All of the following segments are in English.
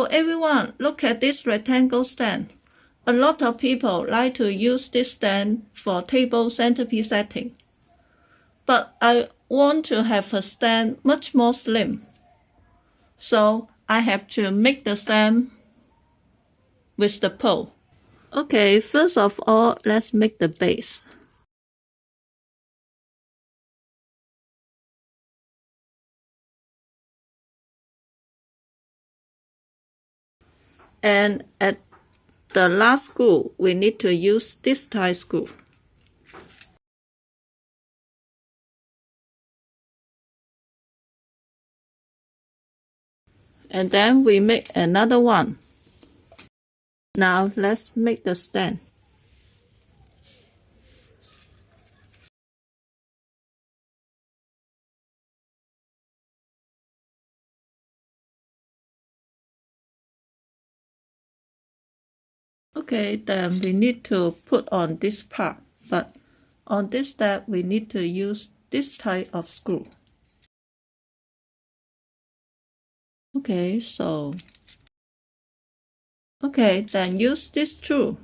So everyone, look at this rectangle stand. A lot of people like to use this stand for table centerpiece setting. But I want to have a stand much more slim. So I have to make the stand with the pole. Okay, first of all, let's make the base. And at the last screw, we need to use this type screw. And then we make another one. Now let's make the stand. Okay, then we need to put on this part, but on this step we need to use this type of screw. Okay, then use this tool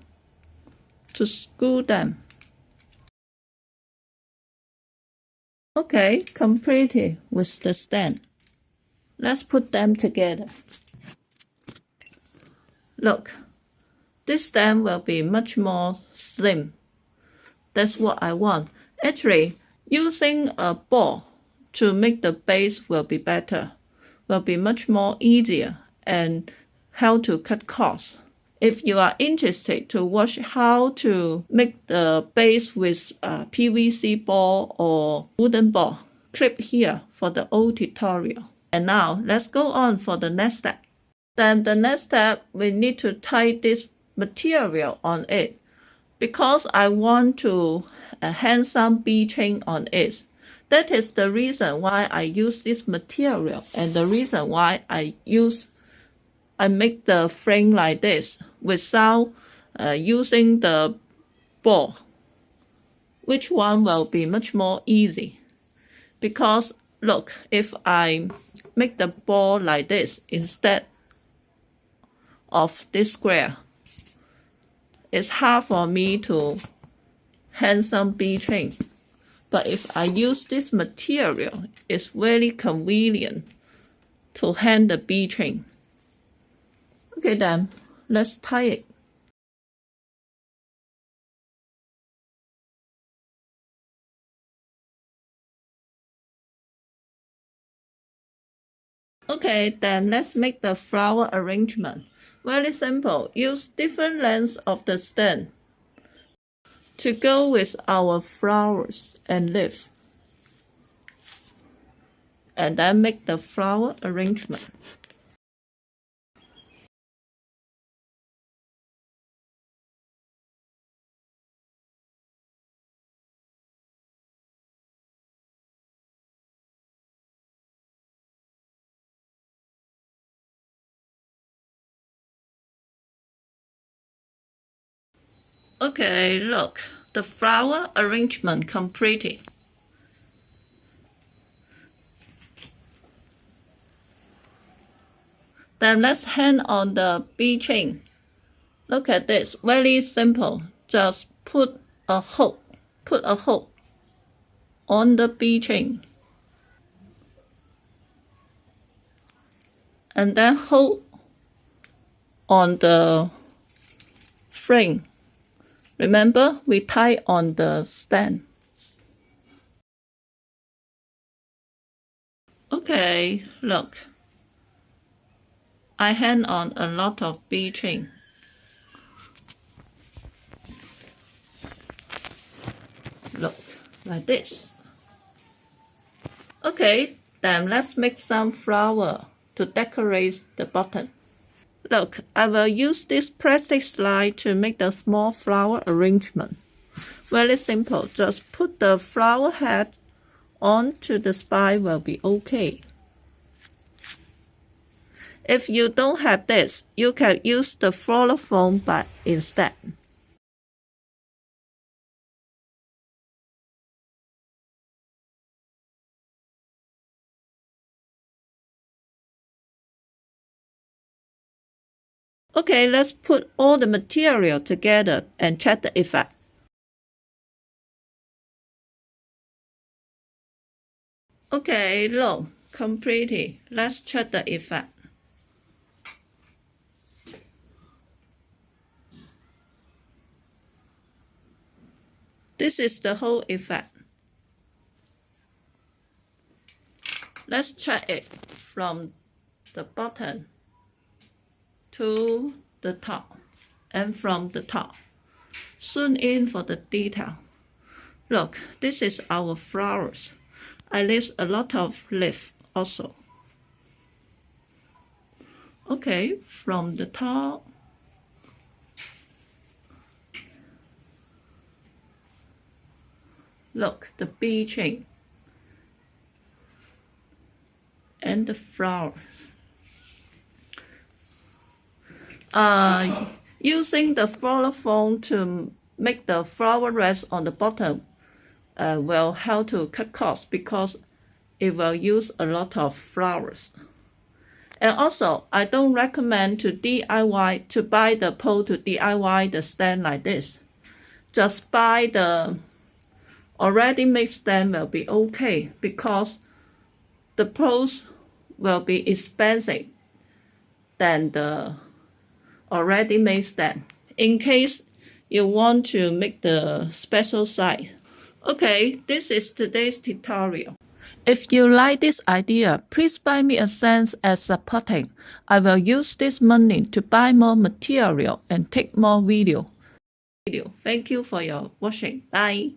to screw them. Okay, completed with the stand. Let's put them together. Look, this stand will be much more slim. That's what I want. Actually, using a ball to make the base will be better, will be much more easier, and how to cut costs. If you are interested to watch how to make the base with a PVC ball or wooden ball, click here for the old tutorial. And now let's go on for the next step. Then the next step, we need to tie this material on it because I want to hang some bee chain on it. That is the reason why I use this material and the reason why I make the frame like this without using the ball. Which one will be much more easy? Because look, if I make the ball like this instead of this square, it's hard for me to hang some bee chain. But if I use this material, it's very convenient to hang the bee chain. Okay then, let's tie it. Okay, then let's make the flower arrangement. Very simple. Use different lengths of the stand to go with our flowers and leaf. And then make the flower arrangement. Okay, look, the flower arrangement completed. Then let's hang on the bee chain. Look at this, very simple. Just put a hook on the bee chain. And then hold on the frame. Remember, we tie on the stand. Okay, look. I hang on a lot of bee chain. Look, like this. Okay, then let's make some flower to decorate the bottom. Look, I will use this plastic slide to make the small flower arrangement. Very simple, just put the flower head onto the spine will be okay. If you don't have this, you can use the floral foam but instead. Okay, let's put all the material together and check the effect. Okay, look, completed. Let's check the effect. This is the whole effect. Let's check it from the bottom to the top and from the top. Zoom in for the detail. Look, this is our flowers. I leave a lot of leaf also. Okay, from the top. Look, the bee chain and the flowers. Using the floral foam to make the flower rest on the bottom will help to cut costs because it will use a lot of flowers. And also, I don't recommend to DIY to buy the pole to DIY the stand like this. Just buy the already made stand will be okay because the poles will be expensive than the already made stand in case you want to make the special size. Okay, this is today's tutorial. If you like this idea, please buy me a cent as supporting. I will use this money to buy more material and take more video. Thank you for your watching. Bye.